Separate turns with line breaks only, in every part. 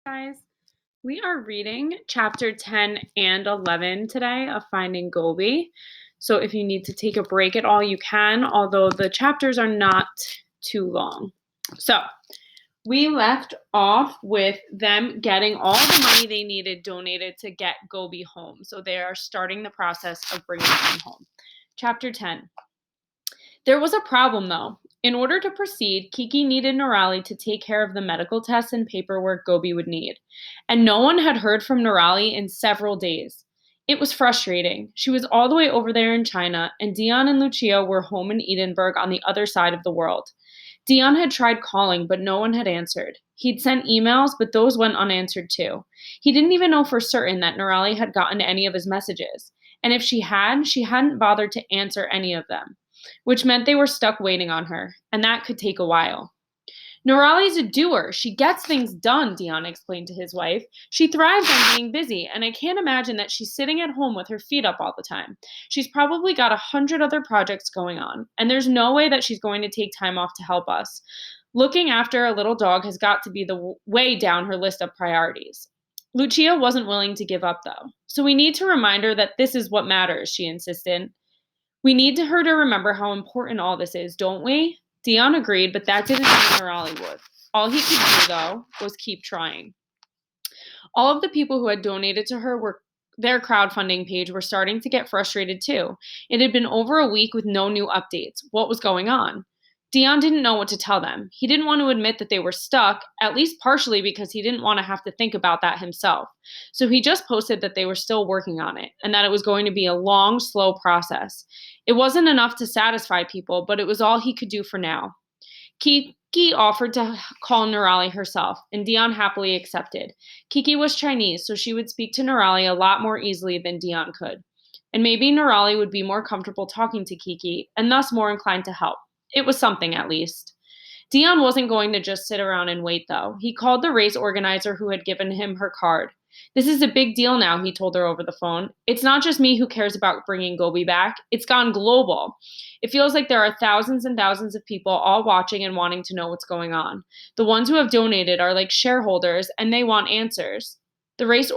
Guys. We are reading chapter 10 and 11 today of Finding Gobi. So if you need to take a break at all, you can, although the chapters are not too long. So we left off with them getting all the money they needed donated to get Gobi home. So they are starting the process of bringing him home. Chapter 10. There was a problem, though. In order to proceed, Kiki needed Nirali to take care of the medical tests and paperwork Gobi would need. And no one had heard from Nirali in several days. It was frustrating. She was all the way over there in China, and Dion and Lucia were home in Edinburgh on the other side of the world. Dion had tried calling, but no one had answered. He'd sent emails, but those went unanswered too. He didn't even know for certain that Nirali had gotten any of his messages. And if she hadn't bothered to answer any of them, which meant they were stuck waiting on her, and that could take a while. Nirali's a doer. She gets things done, Dion explained to his wife. She thrives on being busy, and I can't imagine that she's sitting at home with her feet up all the time. She's probably got 100 other projects going on, and there's no way that she's going to take time off to help us. Looking after a little dog has got to be the way down her list of priorities. Lucia wasn't willing to give up, though. So we need to remind her that this is what matters, she insisted. We need her to remember how important all this is, don't we? Dion agreed, but that didn't mean Nirali would. All he could do, though, was keep trying. All of the people who had donated to their crowdfunding page were starting to get frustrated too. It had been over a week with no new updates. What was going on? Dion didn't know what to tell them. He didn't want to admit that they were stuck, at least partially because he didn't want to have to think about that himself. So he just posted that they were still working on it and that it was going to be a long, slow process. It wasn't enough to satisfy people, but it was all he could do for now. Kiki offered to call Nirali herself, and Dion happily accepted. Kiki was Chinese, so she would speak to Nirali a lot more easily than Dion could. And maybe Nirali would be more comfortable talking to Kiki, and thus more inclined to help. It was something, at least. Dion wasn't going to just sit around and wait, though. He called the race organizer who had given him her card. This is a big deal now, he told her over the phone. It's not just me who cares about bringing Gobi back. It's gone global. It feels like there are thousands and thousands of people all watching and wanting to know what's going on. The ones who have donated are like shareholders, and they want answers. The race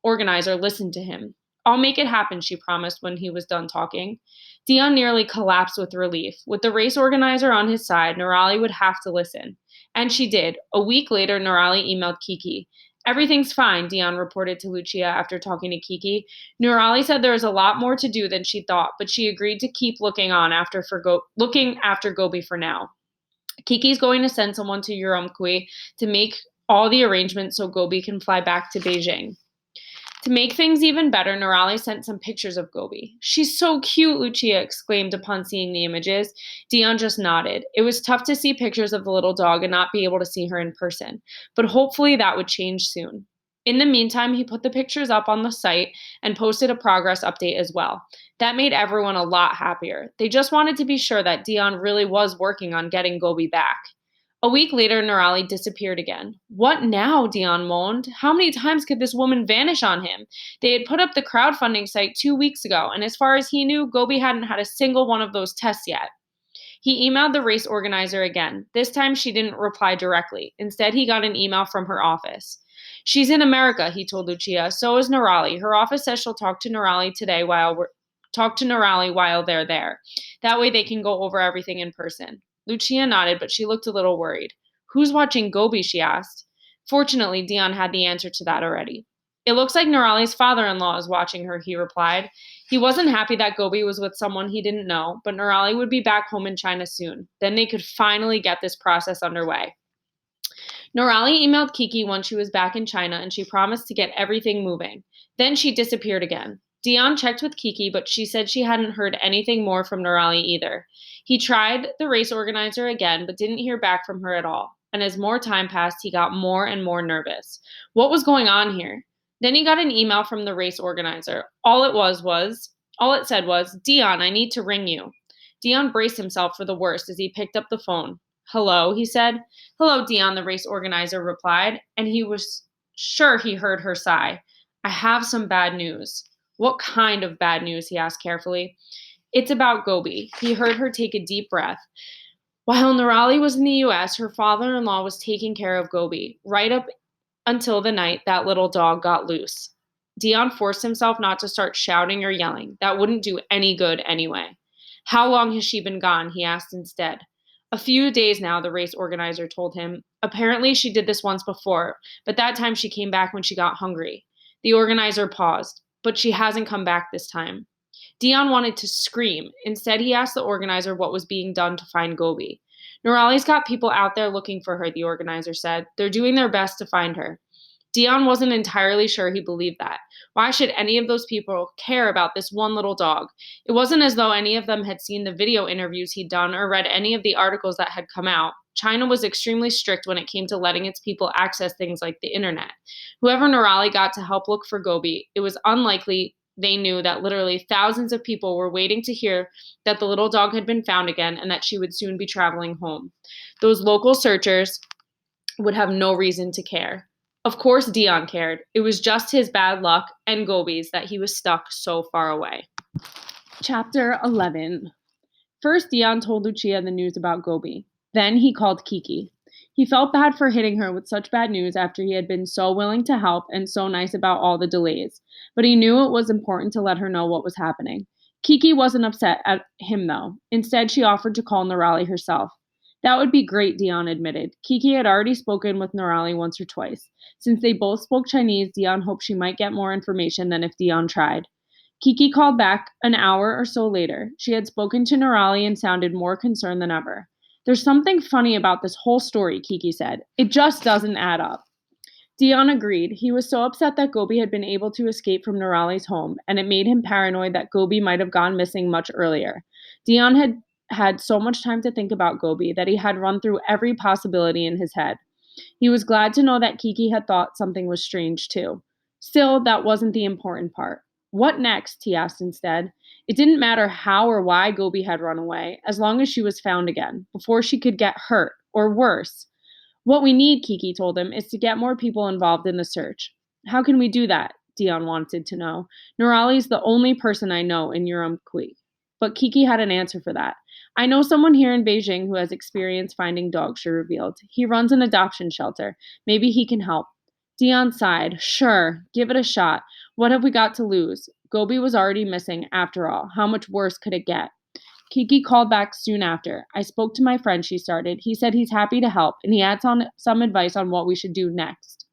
organizer listened to him. I'll make it happen, she promised when he was done talking. Dion nearly collapsed with relief. With the race organizer on his side, Nirali would have to listen. And she did. A week later, Nirali emailed Kiki. Everything's fine, Dion reported to Lucia after talking to Kiki. Nirali said there was a lot more to do than she thought, but she agreed to keep looking after Gobi for now. Kiki's going to send someone to Urumqi to make all the arrangements so Gobi can fly back to Beijing. To make things even better, Nirali sent some pictures of Gobi. She's so cute, Lucia exclaimed upon seeing the images. Dion just nodded. It was tough to see pictures of the little dog and not be able to see her in person, but hopefully that would change soon. In the meantime, he put the pictures up on the site and posted a progress update as well. That made everyone a lot happier. They just wanted to be sure that Dion really was working on getting Gobi back. A week later, Nirali disappeared again. What now? Dion moaned. How many times could this woman vanish on him? They had put up the crowdfunding site 2 weeks ago, and as far as he knew, Gobi hadn't had a single one of those tests yet. He emailed the race organizer again. This time she didn't reply directly. Instead, he got an email from her office. She's in America, he told Lucia. So is Nirali. Her office says she'll talk to Nirali while they're there. That way they can go over everything in person. Lucia nodded, but she looked a little worried. Who's watching Gobi? She asked. Fortunately, Dion had the answer to that already. It looks like Nirali's father-in-law is watching her, he replied. He wasn't happy that Gobi was with someone he didn't know, but Nirali would be back home in China soon. Then they could finally get this process underway. Nirali emailed Kiki once she was back in China, and she promised to get everything moving. Then she disappeared again. Dion checked with Kiki, but she said she hadn't heard anything more from Nirali either. He tried the race organizer again, but didn't hear back from her at all. And as more time passed, he got more and more nervous. What was going on here? Then he got an email from the race organizer. All it said was, Dion, I need to ring you. Dion braced himself for the worst as he picked up the phone. Hello, he said. Hello, Dion, the race organizer replied, and he was sure he heard her sigh. I have some bad news. What kind of bad news? He asked carefully. It's about Gobi. He heard her take a deep breath. While Nirali was in the U.S., her father-in-law was taking care of Gobi, right up until the night that little dog got loose. Dion forced himself not to start shouting or yelling. That wouldn't do any good anyway. How long has she been gone? He asked instead. A few days now, the race organizer told him. Apparently, she did this once before, but that time she came back when she got hungry. The organizer paused, but she hasn't come back this time. Dion wanted to scream. Instead, he asked the organizer what was being done to find Gobi. Nurali's got people out there looking for her, the organizer said. They're doing their best to find her. Dion wasn't entirely sure he believed that. Why should any of those people care about this one little dog? It wasn't as though any of them had seen the video interviews he'd done or read any of the articles that had come out. China was extremely strict when it came to letting its people access things like the internet. Whoever Nurali got to help look for Gobi, it was unlikely they knew that literally thousands of people were waiting to hear that the little dog had been found again and that she would soon be traveling home. Those local searchers would have no reason to care. Of course, Dion cared. It was just his bad luck and Gobi's that he was stuck so far away. Chapter 11. First, Dion told Lucia the news about Gobi. Then he called Kiki. He felt bad for hitting her with such bad news after he had been so willing to help and so nice about all the delays. But he knew it was important to let her know what was happening. Kiki wasn't upset at him, though. Instead, she offered to call Nurali herself. That would be great, Dion admitted. Kiki had already spoken with Nurali once or twice. Since they both spoke Chinese, Dion hoped she might get more information than if Dion tried. Kiki called back an hour or so later. She had spoken to Nurali and sounded more concerned than ever. There's something funny about this whole story, Kiki said. It just doesn't add up. Dion agreed. He was so upset that Gobi had been able to escape from Nurali's home, and it made him paranoid that Gobi might have gone missing much earlier. Dion had had so much time to think about Gobi that he had run through every possibility in his head. He was glad to know that Kiki had thought something was strange, too. Still, that wasn't the important part. What next? He asked instead. It didn't matter how or why Gobi had run away, as long as she was found again, before she could get hurt, or worse. What we need, Kiki told him, is to get more people involved in the search. How can we do that? Dion wanted to know. Nurali's the only person I know in Urumqi. But Kiki had an answer for that. I know someone here in Beijing who has experience finding dogs, she revealed. He runs an adoption shelter. Maybe he can help. Dion sighed. Sure, give it a shot. What have we got to lose? Gobi was already missing, after all. How much worse could it get? Kiki called back soon after. I spoke to my friend, she started. He said he's happy to help, and he had some advice on what we should do next.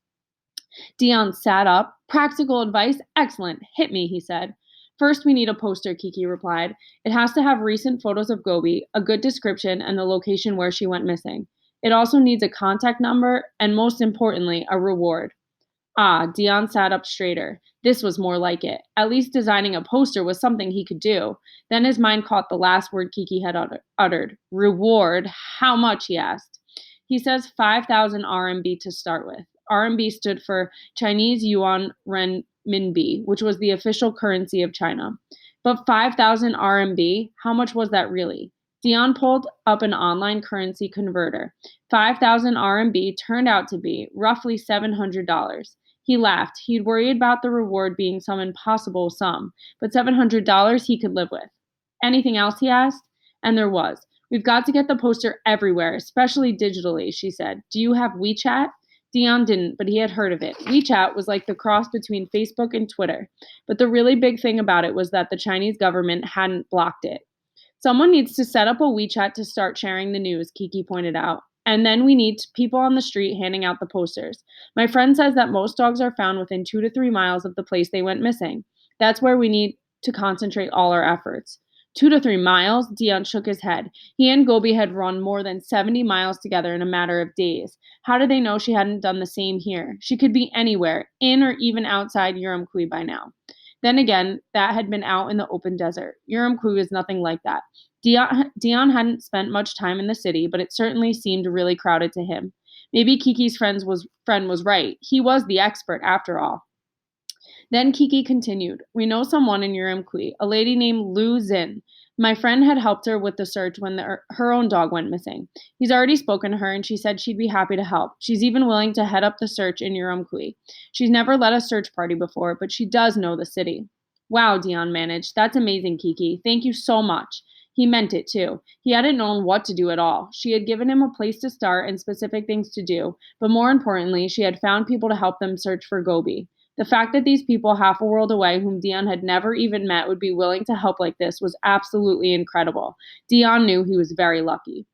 Dion sat up. Practical advice? Excellent. Hit me, he said. First, we need a poster, Kiki replied. It has to have recent photos of Gobi, a good description, and the location where she went missing. It also needs a contact number, and most importantly, a reward. Ah, Dion sat up straighter. This was more like it. At least designing a poster was something he could do. Then his mind caught the last word Kiki had uttered. Reward. How much? He asked. He says 5,000 RMB to start with. RMB stood for Chinese Yuan Renminbi, which was the official currency of China. But 5,000 RMB, how much was that really? Dion pulled up an online currency converter. 5,000 RMB turned out to be roughly $700. He laughed. He'd worried about the reward being some impossible sum, but $700 he could live with. Anything else? He asked. And there was. We've got to get the poster everywhere, especially digitally, she said. Do you have WeChat? Dion didn't, but he had heard of it. WeChat was like the cross between Facebook and Twitter. But the really big thing about it was that the Chinese government hadn't blocked it. Someone needs to set up a WeChat to start sharing the news, Kiki pointed out. And then we need people on the street handing out the posters. My friend says that most dogs are found within 2 to 3 miles of the place they went missing. That's where we need to concentrate all our efforts. 2 to 3 miles? Dion shook his head. He and Gobi had run more than 70 miles together in a matter of days. How did they know she hadn't done the same here? She could be anywhere, in or even outside Urumqi by now. Then again, that had been out in the open desert. Urumqi was nothing like that. Dion hadn't spent much time in the city, but it certainly seemed really crowded to him. Maybe Kiki's friend was right. He was the expert, after all. Then Kiki continued. We know someone in Urumqi, a lady named Lu Xin. My friend had helped her with the search when her own dog went missing. He's already spoken to her, and she said she'd be happy to help. She's even willing to head up the search in Urumqi. She's never led a search party before, but she does know the city. Wow, Dion managed. That's amazing, Kiki. Thank you so much. He meant it too. He hadn't known what to do at all. She had given him a place to start and specific things to do, but more importantly, she had found people to help them search for Gobi. The fact that these people half a world away, whom Dion had never even met, would be willing to help like this was absolutely incredible. Dion knew he was very lucky.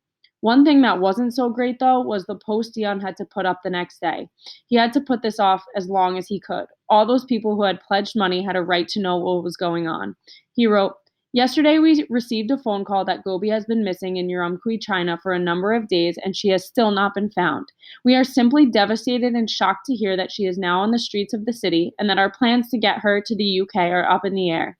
One thing that wasn't so great, though, was the post Dion had to put up the next day. He had to put this off as long as he could. All those people who had pledged money had a right to know what was going on. He wrote, "Yesterday we received a phone call that Gobi has been missing in Urumqi, China for a number of days and she has still not been found. We are simply devastated and shocked to hear that she is now on the streets of the city and that our plans to get her to the UK are up in the air.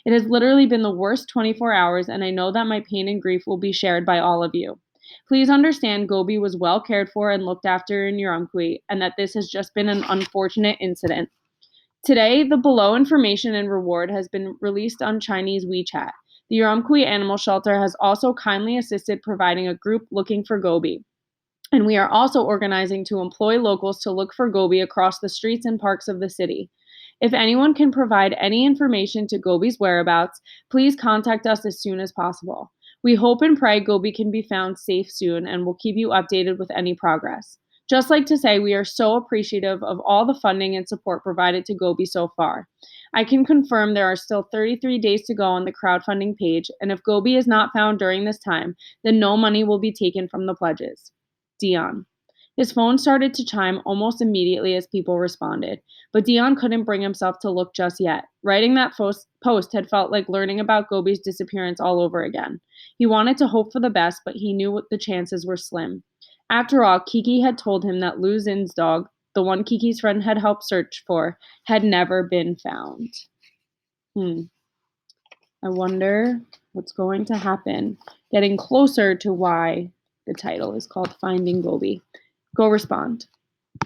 It has literally been the worst 24 hours and I know that my pain and grief will be shared by all of you. Please understand Gobi was well cared for and looked after in Urumqi and that this has just been an unfortunate incident. Today, the below information and reward has been released on Chinese WeChat. The Urumqi Animal Shelter has also kindly assisted providing a group looking for Gobi. And we are also organizing to employ locals to look for Gobi across the streets and parks of the city. If anyone can provide any information to Gobi's whereabouts, please contact us as soon as possible. We hope and pray Gobi can be found safe soon and will keep you updated with any progress. Just like to say, we are so appreciative of all the funding and support provided to Gobi so far. I can confirm there are still 33 days to go on the crowdfunding page, and if Gobi is not found during this time, then no money will be taken from the pledges. Dion. His phone started to chime almost immediately as people responded, but Dion couldn't bring himself to look just yet. Writing that post had felt like learning about Gobi's disappearance all over again. He wanted to hope for the best, but he knew the chances were slim. After all, Kiki had told him that Lu Xin's dog, the one Kiki's friend had helped search for, had never been found. I wonder what's going to happen. Getting closer to why the title is called Finding Gobi. Go respond.